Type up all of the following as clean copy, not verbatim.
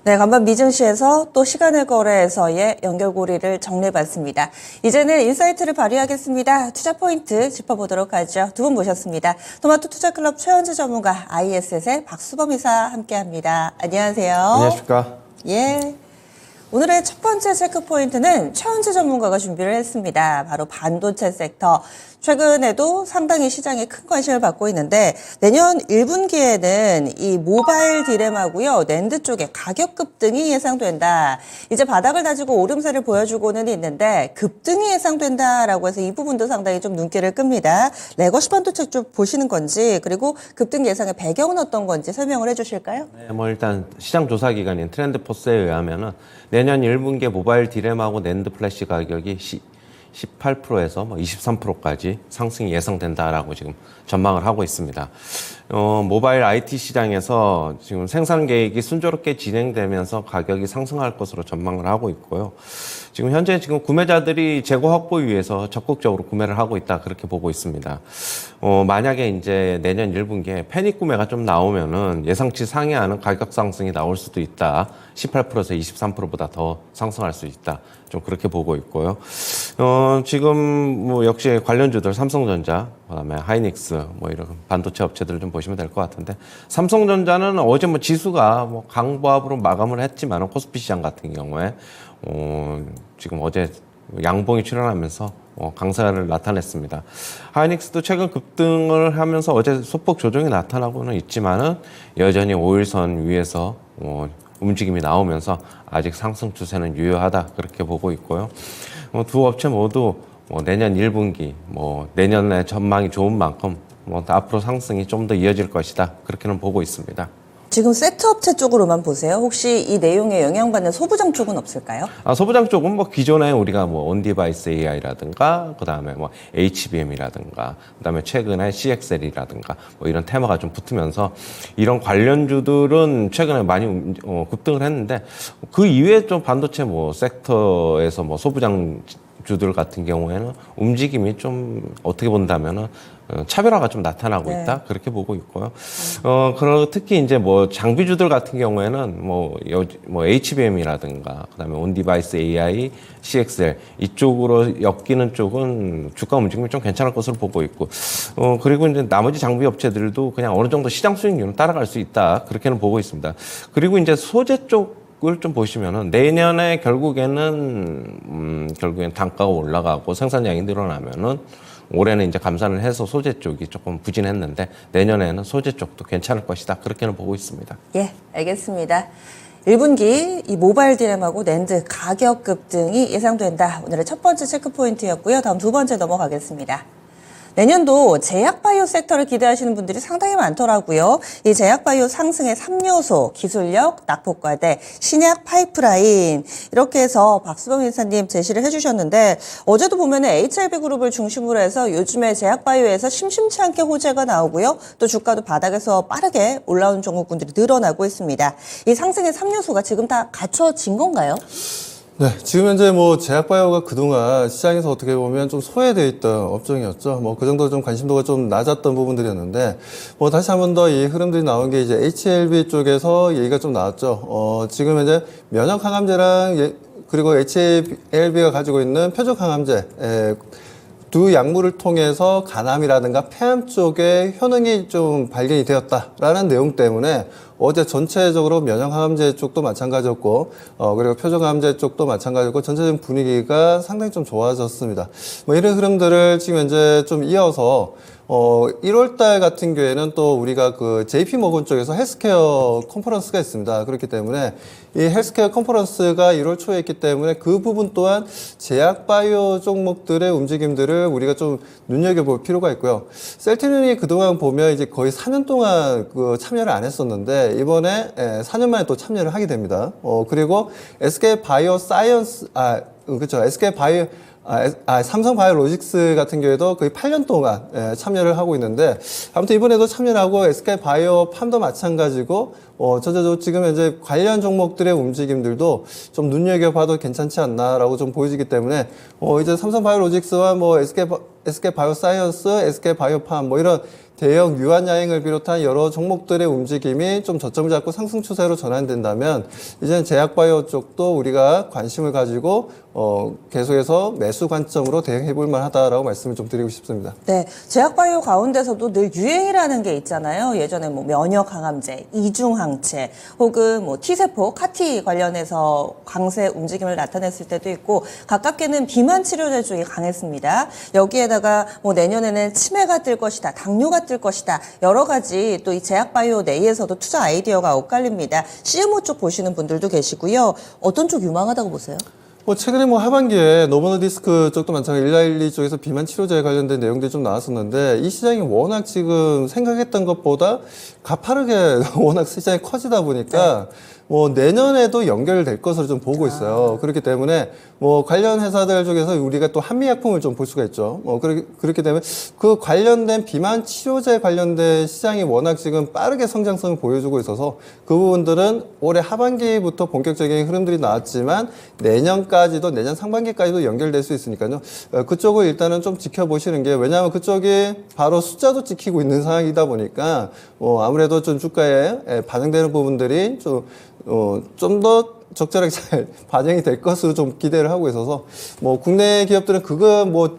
네, 간밤 미증시에서 또 시간을 거래해서의 연결고리를 정리해봤습니다. 이제는 인사이트를 발휘하겠습니다. 투자 포인트 짚어보도록 하죠. 두 분 모셨습니다. 토마토 투자클럽 최현재 전문가, ISS의 박수범 이사 함께합니다. 안녕하세요. 안녕하십니까. 예. 오늘의 첫 번째 체크 포인트는 최현재 전문가가 준비를 했습니다. 바로 반도체 섹터. 최근에도 상당히 시장에 큰 관심을 받고 있는데 내년 1분기에는 이 모바일 디램하고요. 낸드 쪽에 가격 급등이 예상된다. 이제 바닥을 다지고 오름세를 보여주고는 있는데 급등이 예상된다라고 해서 이 부분도 상당히 좀 눈길을 끕니다. 레거시 반도체 쪽 보시는 건지 그리고 급등 예상의 배경은 어떤 건지 설명을 해주실까요? 네, 일단 시장 조사 기관인 트렌드포스에 의하면은 내년 1분기에 모바일 디램하고 낸드 플래시 가격이 18%에서 23%까지 상승이 예상된다라고 지금 전망을 하고 있습니다. 모바일 IT 시장에서 지금 생산 계획이 순조롭게 진행되면서 가격이 상승할 것으로 전망을 하고 있고요. 현재 구매자들이 재고 확보 위해서 적극적으로 구매를 하고 있다 그렇게 보고 있습니다. 만약에 이제 내년 1분기에 패닉 구매가 좀 나오면은 예상치 상회하는 가격 상승이 나올 수도 있다. 18%에서 23%보다 더 상승할 수 있다. 좀 그렇게 보고 있고요. 지금 역시 관련주들 삼성전자, 그다음에 하이닉스 이런 반도체 업체들을 좀 보시면 될 것 같은데 삼성전자는 어제 지수가 강보합으로 마감을 했지만 코스피 시장 같은 경우에 지금 어제 양봉이 출현하면서 강세를 나타냈습니다. 하이닉스도 최근 급등을 하면서 어제 소폭 조정이 나타나고는 있지만은 여전히 5일선 위에서 움직임이 나오면서 아직 상승 추세는 유효하다 그렇게 보고 있고요. 두 업체 모두 내년 1분기 내년에 전망이 좋은 만큼 앞으로 상승이 좀 더 이어질 것이다 그렇게는 보고 있습니다. 지금 세트 업체 쪽으로만 보세요. 혹시 이 내용에 영향받는 소부장 쪽은 없을까요? 소부장 쪽은 기존에 우리가 온디바이스 AI라든가 그다음에 HBM이라든가 그다음에 최근에 CXL이라든가 이런 테마가 좀 붙으면서 이런 관련주들은 최근에 많이 급등을 했는데 그 이외에 좀 반도체 섹터에서 소부장 주들 같은 경우에는 움직임이 좀 어떻게 본다면은 차별화가 좀 나타나고 있다 그렇게 보고 있고요. 그리고 특히 이제 장비주들 같은 경우에는 HBM이라든가 그다음에 온디바이스 AI, CXL 이쪽으로 엮이는 쪽은 주가 움직임이 좀 괜찮을 것으로 보고 있고 그리고 이제 나머지 장비 업체들도 그냥 어느 정도 시장 수익률은 따라갈 수 있다 그렇게는 보고 있습니다. 그리고 이제 소재 쪽 을 좀 보시면은 내년에 결국엔 단가가 올라가고 생산량이 늘어나면은 올해는 이제 감산을 해서 소재 쪽이 조금 부진했는데 내년에는 소재 쪽도 괜찮을 것이다 그렇게는 보고 있습니다. 예, 알겠습니다. 1분기 이 모바일 디램하고 낸드 가격 급등이 예상된다. 오늘의 첫 번째 체크 포인트였고요. 다음 두 번째 넘어가겠습니다. 내년도 제약바이오 섹터를 기대하시는 분들이 상당히 많더라고요. 이 제약바이오 상승의 3요소, 기술력, 낙폭과대, 신약 파이프라인 이렇게 해서 박수범 이사님 제시를 해주셨는데 어제도 보면 HLB 그룹을 중심으로 해서 요즘에 제약바이오에서 심심치 않게 호재가 나오고요. 또 주가도 바닥에서 빠르게 올라온 종목군들이 늘어나고 있습니다. 이 상승의 3요소가 지금 다 갖춰진 건가요? 네, 지금 현재 제약바이오가 그동안 시장에서 어떻게 보면 좀 소외되어 있던 업종이었죠. 그 정도 좀 관심도가 좀 낮았던 부분들이었는데, 다시 한 번 더 이 흐름들이 나온 게 이제 HLB 쪽에서 얘기가 좀 나왔죠. 지금 현재 면역 항암제랑 그리고 HLB가 가지고 있는 표적 항암제, 두 약물을 통해서 간암이라든가 폐암 쪽에 효능이 좀 발견이 되었다라는 내용 때문에 어제 전체적으로 면역항암제 쪽도 마찬가지였고 그리고 표적항암제 쪽도 마찬가지였고 전체적인 분위기가 상당히 좀 좋아졌습니다. 이런 흐름들을 지금 현재 좀 이어서 1월달 같은 경우에는 또 우리가 그 JP 모건 쪽에서 헬스케어 컨퍼런스가 있습니다. 그렇기 때문에 이 헬스케어 컨퍼런스가 1월 초에 있기 때문에 그 부분 또한 제약바이오 종목들의 움직임들을 우리가 좀 눈여겨볼 필요가 있고요. 셀트리온이 그동안 보면 이제 거의 4년 동안 참여를 안 했었는데 이번에 4년 만에 또 참여를 하게 됩니다. 그리고 SK 바이오 사이언스, 그렇죠. SK 바이오 삼성 바이오로직스 같은 경우에도 거의 8년 동안 참여를 하고 있는데 아무튼 이번에도 참여를 하고 SK 바이오팜도 마찬가지고 전체적으로 지금 현재 관련 종목들의 움직임들도 좀 눈여겨봐도 괜찮지 않나라고 좀 보여지기 때문에 이제 삼성 바이오로직스와 SK 바이오사이언스, SK 바이오팜 이런 대형 유한야행을 비롯한 여러 종목들의 움직임이 좀 저점 잡고 상승 추세로 전환된다면 이제는 제약바이오 쪽도 우리가 관심을 가지고 계속해서 매수 관점으로 대응해 볼 만하다라고 말씀을 좀 드리고 싶습니다. 네, 제약바이오 가운데서도 늘 유행이라는 게 있잖아요. 예전에 뭐 면역 항암제, 이중항체, 혹은 뭐 T세포, CAR-T 관련해서 강세 움직임을 나타냈을 때도 있고, 가깝게는 비만 치료제 쪽이 강했습니다. 여기에다가 뭐 내년에는 치매가 뜰 것이다, 당뇨가 뜰 것이다, 여러 가지 또 이 제약바이오 내에서도 투자 아이디어가 엇갈립니다. CMO 쪽 보시는 분들도 계시고요. 어떤 쪽 유망하다고 보세요? 최근에 하반기에 노보노디스크 쪽도 마찬가지로 112 쪽에서 비만 치료제에 관련된 내용들이 좀 나왔었는데 이 시장이 워낙 지금 생각했던 것보다 가파르게 워낙 시장이 커지다 보니까 내년에도 연결될 것으로 좀 보고 있어요. 그렇기 때문에 관련 회사들 쪽에서 우리가 또 한미약품을 좀 볼 수가 있죠. 그렇기 때문에 그 관련된 비만 치료제 관련된 시장이 워낙 지금 빠르게 성장성을 보여주고 있어서 그 부분들은 올해 하반기부터 본격적인 흐름들이 나왔지만 내년까지도 내년 상반기까지도 연결될 수 있으니까요. 그쪽을 일단은 좀 지켜보시는 게 왜냐하면 그쪽이 바로 숫자도 지키고 있는 상황이다 보니까 아무래도 좀 주가에 반영되는 부분들이 좀 더 적절하게 잘 반영이 될 것으로 좀 기대를 하고 있어서 국내 기업들은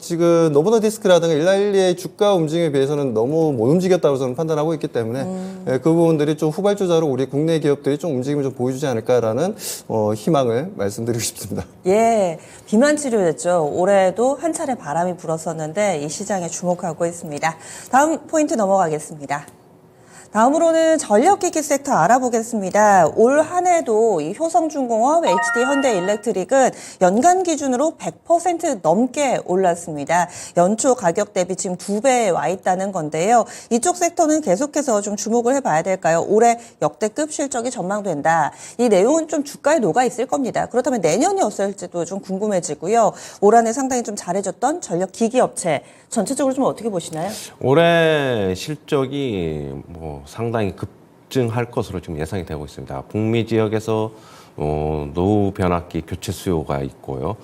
지금 노보노디스크라든가 112의 주가 움직임에 비해서는 너무 못 움직였다고 저는 판단하고 있기 때문에 그 부분들이 좀 후발주자로 우리 국내 기업들이 좀 움직임을 좀 보여주지 않을까라는 희망을 말씀드리고 싶습니다. 예, 비만 치료였죠. 올해도 한 차례 바람이 불었었는데 이 시장에 주목하고 있습니다. 다음 포인트 넘어가겠습니다. 다음으로는 전력기기 섹터 알아보겠습니다. 올 한 해도 이 효성중공업, HD 현대일렉트릭은 연간 기준으로 100% 넘게 올랐습니다. 연초 가격 대비 지금 2배에 와 있다는 건데요. 이쪽 섹터는 계속해서 좀 주목을 해봐야 될까요? 올해 역대급 실적이 전망된다. 이 내용은 좀 주가에 녹아 있을 겁니다. 그렇다면 내년이 어떨지도 좀 궁금해지고요. 올 한 해 상당히 좀 잘해줬던 전력기기 업체 전체적으로 좀 어떻게 보시나요? 올해 실적이 상당히 급증할 것으로 지금 예상이 되고 있습니다. 북미 지역에서 노후 변압기 교체 수요가 있고요.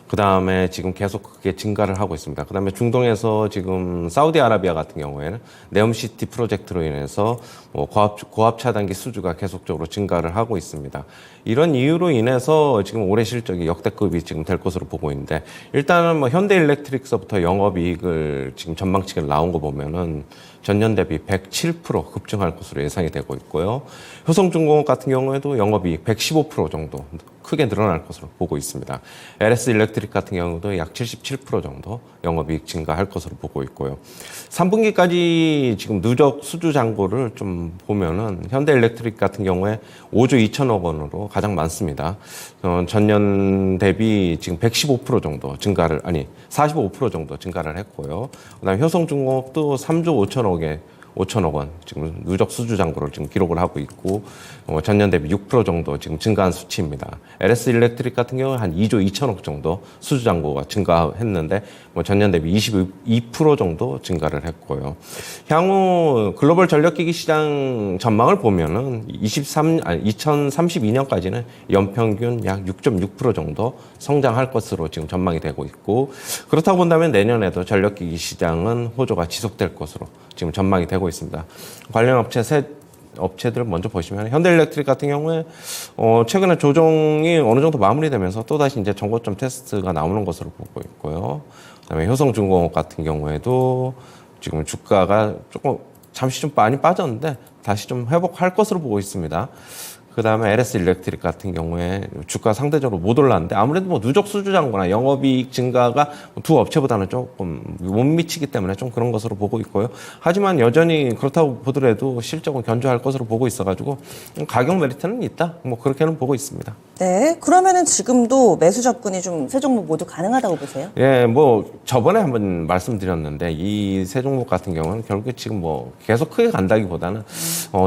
그 다음에 지금 계속 그게 증가를 하고 있습니다. 그 다음에 중동에서 지금 사우디아라비아 같은 경우에는 네옴시티 프로젝트로 인해서 고압 차단기 수주가 계속적으로 증가를 하고 있습니다. 이런 이유로 인해서 지금 올해 실적이 역대급이 지금 될 것으로 보고 있는데 일단은 현대일렉트릭서부터 영업이익을 지금 전망치가 나온 거 보면은 전년 대비 107% 급증할 것으로 예상이 되고 있고요. 효성중공업 같은 경우에도 영업이익 115% 정도 크게 늘어날 것으로 보고 있습니다. LS 일렉트릭 같은 경우도 약 77% 정도 영업이익 증가할 것으로 보고 있고요. 3분기까지 지금 누적 수주 잔고를 좀 보면은 현대일렉트릭 같은 경우에 5조 2천억 원으로 가장 많습니다. 전년 대비 지금 115% 정도 증가를 45% 정도 증가를 했고요. 그다음에 효성중공업도 3조 5천억 원 지금 누적 수주 잔고를 지금 기록을 하고 있고 전년 대비 6% 정도 지금 증가한 수치입니다. LS 일렉트릭 같은 경우는 한 2조 2천억 정도 수주 잔고가 증가했는데 전년 대비 22% 정도 증가를 했고요. 향후 글로벌 전력기기 시장 전망을 보면은 2032년까지는 연평균 약 6.6% 정도 성장할 것으로 지금 전망이 되고 있고 그렇다고 본다면 내년에도 전력기기 시장은 호조가 지속될 것으로 지금 전망이 되고 있습니다. 관련 업체들 먼저 보시면 현대일렉트릭 같은 경우에 최근에 조정이 어느 정도 마무리되면서 또다시 이제 정고점 테스트가 나오는 것으로 보고 있고요. 그다음에 효성중공업 같은 경우에도 지금 주가가 조금 잠시 좀 많이 빠졌는데 다시 좀 회복할 것으로 보고 있습니다. 그 다음에 LS 일렉트릭 같은 경우에 주가 상대적으로 못 올랐는데 아무래도 누적 수주 잔고나 영업이익 증가가 두 업체보다는 조금 못 미치기 때문에 좀 그런 것으로 보고 있고요. 하지만 여전히 그렇다고 보더라도 실적은 견조할 것으로 보고 있어가지고 가격 메리트는 있다. 그렇게는 보고 있습니다. 네, 그러면은 지금도 매수 접근이 좀 세 종목 모두 가능하다고 보세요? 예, 저번에 한번 말씀드렸는데 이 세 종목 같은 경우는 결국에 지금 계속 크게 간다기보다는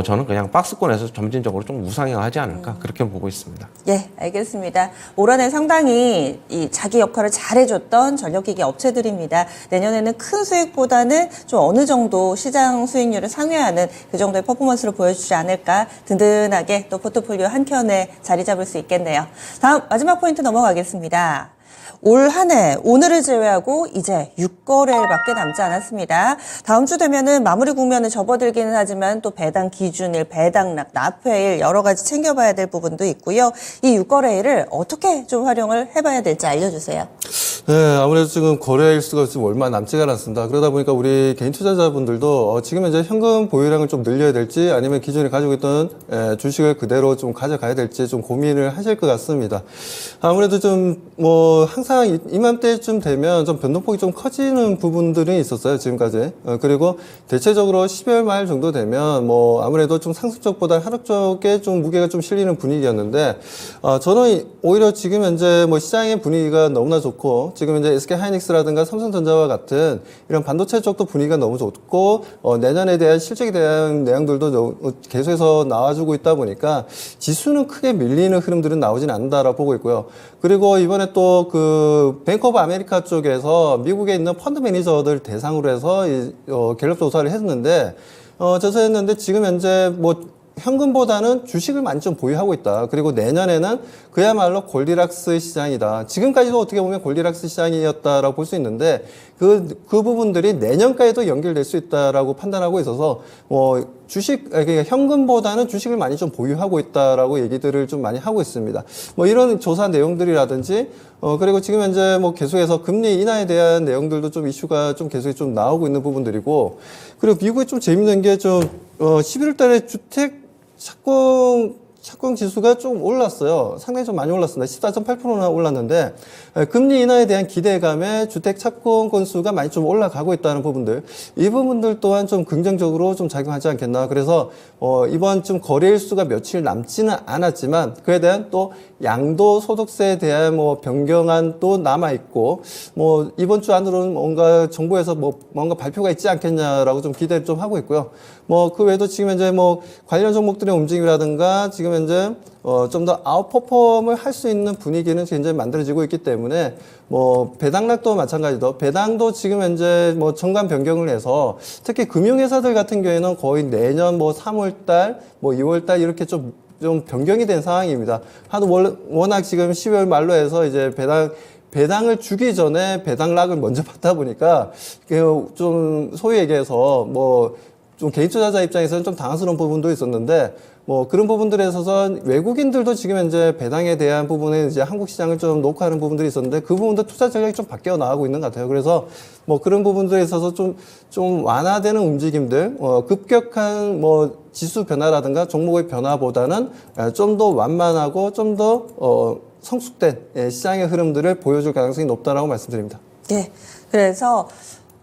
저는 그냥 박스권에서 점진적으로 좀 우상향하지 않을까 그렇게 보고 있습니다. 예, 알겠습니다. 올 한해 상당히 이 자기 역할을 잘해줬던 전력기기 업체들입니다. 내년에는 큰 수익보다는 좀 어느 정도 시장 수익률을 상회하는 그 정도의 퍼포먼스를 보여주지 않을까 든든하게 또 포트폴리오 한 켠에 자리 잡을 수 있겠네요. 다음 마지막 포인트 넘어가겠습니다. 올 한 해 오늘을 제외하고 이제 6거래일밖에 남지 않았습니다. 다음 주 되면은 마무리 국면에 접어들기는 하지만 또 배당 기준일, 배당락, 납회일 여러 가지 챙겨봐야 될 부분도 있고요. 이 6거래일을 어떻게 좀 활용을 해봐야 될지 알려주세요. 네, 아무래도 지금 거래 일수가 지금 얼마 남지가 않습니다. 그러다 보니까 우리 개인 투자자분들도 지금 현재 현금 보유량을 좀 늘려야 될지 아니면 기존에 가지고 있던 주식을 그대로 좀 가져가야 될지 좀 고민을 하실 것 같습니다. 아무래도 좀 뭐 항상 이맘때쯤 되면 좀 변동폭이 좀 커지는 부분들이 있었어요, 지금까지. 그리고 대체적으로 12월 말 정도 되면 뭐 아무래도 좀 상승 쪽보다 하락 쪽에 좀 무게가 좀 실리는 분위기였는데 저는 오히려 지금 현재 뭐 시장의 분위기가 너무나 좋고 지금 이제 SK하이닉스라든가 삼성전자와 같은 이런 반도체 쪽도 분위기가 너무 좋고 내년에 대한 실적에 대한 내용들도 계속해서 나와주고 있다 보니까 지수는 크게 밀리는 흐름들은 나오진 않는다라고 보고 있고요. 그리고 이번에 또 그 뱅크 오브 아메리카 쪽에서 미국에 있는 펀드 매니저들 대상으로 해서 갤럽 조사를 했는데 조사했는데 지금 현재 뭐 현금보다는 주식을 많이 좀 보유하고 있다. 그리고 내년에는 그야말로 골디락스 시장이다. 지금까지도 어떻게 보면 골디락스 시장이었다라고 볼 수 있는데 그 부분들이 내년까지도 연결될 수 있다라고 판단하고 있어서 그러니까 현금보다는 주식을 많이 좀 보유하고 있다라고 얘기들을 좀 많이 하고 있습니다. 뭐 이런 조사 내용들이라든지 그리고 지금 현재 뭐 계속해서 금리 인하에 대한 내용들도 좀 이슈가 좀 계속 좀 나오고 있는 부분들이고 그리고 미국이 좀 재밌는 게 좀 11월 달에 주택 착공 지수가 좀 올랐어요. 상당히 좀 많이 올랐습니다. 14.8%나 올랐는데 금리 인하에 대한 기대감에 주택 착공 건수가 많이 좀 올라가고 있다는 부분들 이 부분들 또한 좀 긍정적으로 좀 작용하지 않겠나. 그래서 이번 좀 거래일 수가 며칠 남지는 않았지만 그에 대한 또 양도소득세에 대한 뭐 변경안도 남아 있고 뭐 이번 주 안으로는 뭔가 정부에서 뭔가 발표가 있지 않겠냐라고 좀 기대를 좀 하고 있고요. 뭐 그 외에도 지금 현재 뭐 관련 종목들의 움직임이라든가 지금 현재 좀 더 아웃퍼폼을 할 수 있는 분위기는 굉장히 만들어지고 있기 때문에 뭐 배당락도 마찬가지로 배당도 지금 현재 뭐 정관 변경을 해서 특히 금융회사들 같은 경우에는 거의 내년 뭐 3월달 뭐 2월달 이렇게 좀 변경이 된 상황입니다. 워낙 지금 12월 말로 해서 이제 배당을 주기 전에 배당락을 먼저 받다 보니까 좀 소위 얘기해서 뭐 좀 개인 투자자 입장에서는 좀 당황스러운 부분도 있었는데 뭐 그런 부분들에 있어서 외국인들도 지금 현재 배당에 대한 부분에 이제 한국 시장을 좀 녹화하는 부분들이 있었는데 그 부분도 투자 전략이 좀 바뀌어 나가고 있는 것 같아요. 그래서 뭐 그런 부분들에 있어서 좀 완화되는 움직임들, 급격한 뭐 지수 변화라든가 종목의 변화보다는 좀 더 완만하고 좀 더 성숙된 시장의 흐름들을 보여줄 가능성이 높다라고 말씀드립니다. 네. 그래서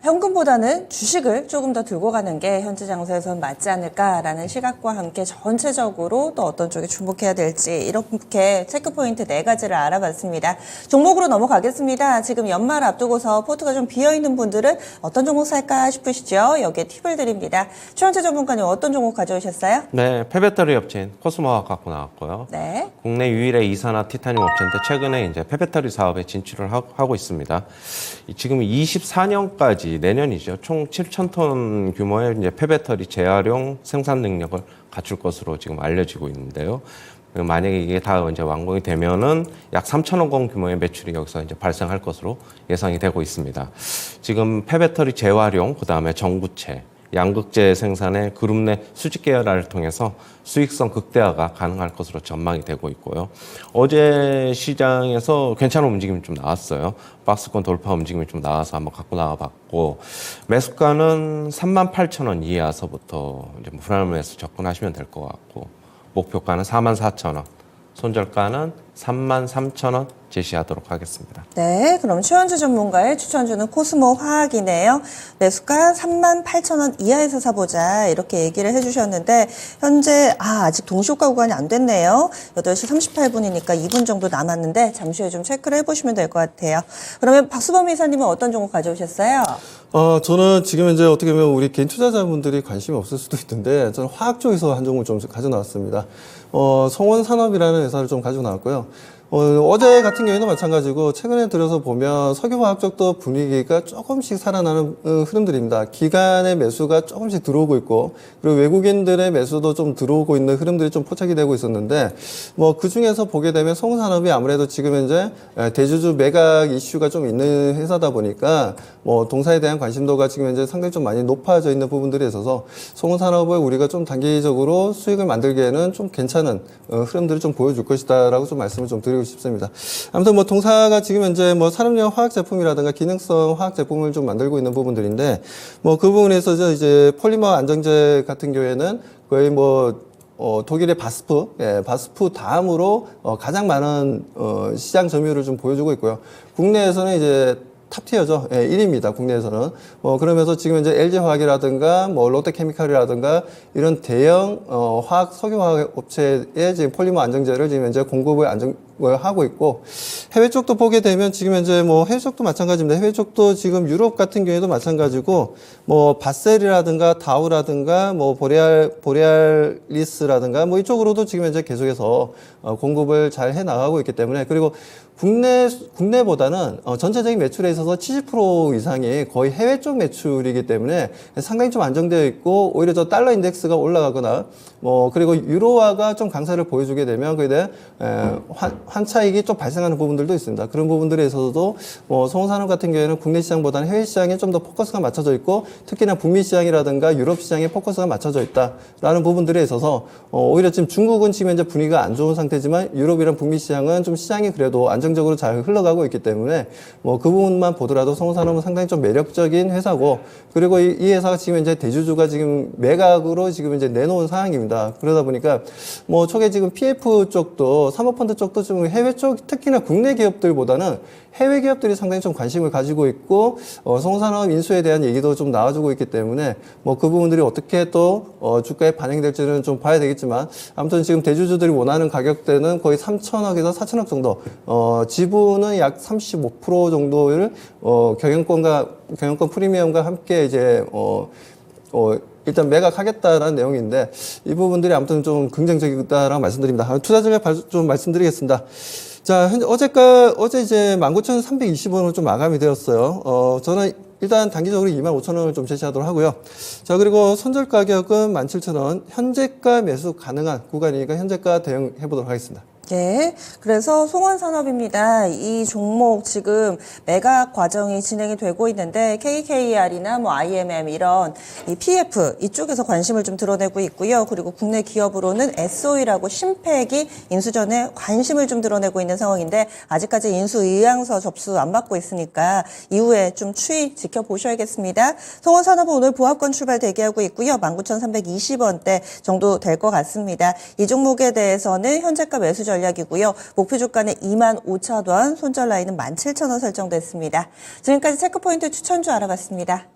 현금보다는 주식을 조금 더 들고 가는 게 현재 장세에서는 맞지 않을까라는 시각과 함께 전체적으로 또 어떤 쪽에 주목해야 될지 이렇게 체크포인트 4가지를 알아봤습니다. 종목으로 넘어가겠습니다. 지금 연말 앞두고서 포트가 좀 비어있는 분들은 어떤 종목 살까 싶으시죠? 여기에 팁을 드립니다. 최원재 전문가님 어떤 종목 가져오셨어요? 네, 폐배터리 업체인 코스모화 갖고 나왔고요. 네. 국내 유일의 이산화 티타늄 업체인데 최근에 이제 폐배터리 사업에 진출을 하고 있습니다. 지금 24년까지 내년이죠. 총 7,000톤 규모의 이제 폐배터리 재활용 생산 능력을 갖출 것으로 지금 알려지고 있는데요. 만약에 이게 다 이제 완공이 되면은 약 3,000억 원 규모의 매출이 여기서 이제 발생할 것으로 예상이 되고 있습니다. 지금 폐배터리 재활용, 그 다음에 전구체, 양극재 생산의 그룹 내 수직 계열화를 통해서 수익성 극대화가 가능할 것으로 전망이 되고 있고요. 어제 시장에서 괜찮은 움직임이 좀 나왔어요. 박스권 돌파 움직임이 좀 나와서 한번 갖고 나와봤고 매수가는 38,000원 이하서부터 이제 불안한 매수 접근하시면 될 것 같고 목표가는 44,000원, 손절가는 33,000원 제시하도록 하겠습니다. 네, 그럼 최원재 전문가의 추천주는 코스모 화학이네요. 매수가 38,000원 이하에서 사보자 이렇게 얘기를 해주셨는데 현재 아직 동시효과 구간이 안 됐네요. 8시 38분이니까 2분 정도 남았는데 잠시 후에 좀 체크를 해보시면 될 것 같아요. 그러면 박수범 이사님은 어떤 종목 가져오셨어요? 저는 지금 현재 어떻게 보면 우리 개인 투자자분들이 관심이 없을 수도 있는데 저는 화학 쪽에서 한 종목을 좀 가져 나왔습니다. 성원산업이라는 회사를 좀 가지고 나왔고요. 어제 같은 경우에도 마찬가지고 최근에 들어서 보면 석유화학 쪽도 분위기가 조금씩 살아나는 흐름들입니다. 기관의 매수가 조금씩 들어오고 있고 그리고 외국인들의 매수도 좀 들어오고 있는 흐름들이 좀 포착이 되고 있었는데 뭐 그 중에서 보게 되면 송산업이 아무래도 지금 현재 대주주 매각 이슈가 좀 있는 회사다 보니까 뭐 동사에 대한 관심도가 지금 현재 상당히 좀 많이 높아져 있는 부분들이 있어서 송산업을 우리가 좀 단기적으로 수익을 만들기에는 좀 괜찮은 흐름들을 좀 보여줄 것이다라고 좀 말씀을 좀 드리고 싶습니다. 아무튼 뭐 동사가 지금 현재 뭐 산업용 화학 제품이라든가 기능성 화학 제품을 좀 만들고 있는 부분들인데 뭐 그 부분에서 이제 폴리머 안정제 같은 경우에는 거의 뭐 독일의 바스프 다음으로 가장 많은 시장 점유율을 좀 보여주고 있고요. 국내에서는 이제 탑티어죠. 1위입니다. 국내에서는. 그러면서 지금 이제 LG화학이라든가 뭐 롯데케미칼이라든가 이런 대형 석유화학 업체에 지금 폴리머 안정제를 지금 현재 공급을 하고 있고 해외 쪽도 보게 되면 지금 현재 뭐 해외 쪽도 마찬가지입니다. 해외 쪽도 지금 유럽 같은 경우에도 마찬가지고 뭐 바셀이라든가 다우라든가 뭐 보레알리스라든가 뭐 이쪽으로도 지금 현재 계속해서 공급을 잘 해 나가고 있기 때문에 그리고 국내보다는 전체적인 매출에 있어서 70% 이상이 거의 해외 쪽 매출이기 때문에 상당히 좀 안정되어 있고 오히려 저 달러 인덱스가 올라가거나 뭐 그리고 유로화가 좀 강세를 보여주게 되면 그에 대해 환차익이 좀 발생하는 부분들도 있습니다. 그런 부분들에 있어서도 송산업 같은 경우에는 국내 시장보다는 해외 시장에 좀 더 포커스가 맞춰져 있고 특히나 북미 시장이라든가 유럽 시장에 포커스가 맞춰져 있다라는 부분들에 있어서 오히려 지금 중국은 지금 현재 분위기가 안 좋은 상태지만 유럽이랑 북미 시장은 좀 시장이 그래도 안정적으로 잘 흘러가고 있기 때문에 뭐 그 부분만 보더라도 송산업은 상당히 좀 매력적인 회사고 그리고 이 회사가 지금 이제 대주주가 지금 매각으로 지금 이제 내놓은 상황입니다. 그러다 보니까 뭐 초기에 지금 PF 쪽도 사모펀드 쪽도 좀 해외 쪽 특히나 국내 기업들보다는 해외 기업들이 상당히 좀 관심을 가지고 있고 송산업 인수에 대한 얘기도 좀 나와주고 있기 때문에 뭐 그 부분들이 어떻게 또 주가에 반영될지는 좀 봐야 되겠지만 아무튼 지금 대주주들이 원하는 가격대는 거의 3천억에서 4천억 정도 지분은 약 35% 정도를 경영권 프리미엄과 함께 이제 일단 매각하겠다라는 내용인데 이 부분들이 아무튼 좀 긍정적이다라고 말씀드립니다. 투자 전략 좀 말씀드리겠습니다. 자, 어제 이제 19,320원으로 좀 마감이 되었어요. 저는 일단 단기적으로 25,000원을 좀 제시하도록 하고요. 자, 그리고 손절 가격은 17,000원, 현재가 매수 가능한 구간이니까 현재가 대응해 보도록 하겠습니다. 예, 그래서 송원산업입니다. 이 종목 지금 매각 과정이 진행이 되고 있는데 KKR이나 뭐 IMM 이런 이 PF 이쪽에서 관심을 좀 드러내고 있고요. 그리고 국내 기업으로는 SO이라고 신팩이 인수 전에 관심을 좀 드러내고 있는 상황인데 아직까지 인수 의향서 접수 안 받고 있으니까 이후에 좀 추이 지켜보셔야겠습니다. 송원산업은 오늘 보합권 출발 대기하고 있고요. 19,320원대 정도 될 것 같습니다. 이 종목에 대해서는 현재가 매수 전략이고요. 목표 주가는 25,000원, 손절 라인은 17,000원 설정됐습니다. 지금까지 체크포인트 추천주 알아봤습니다.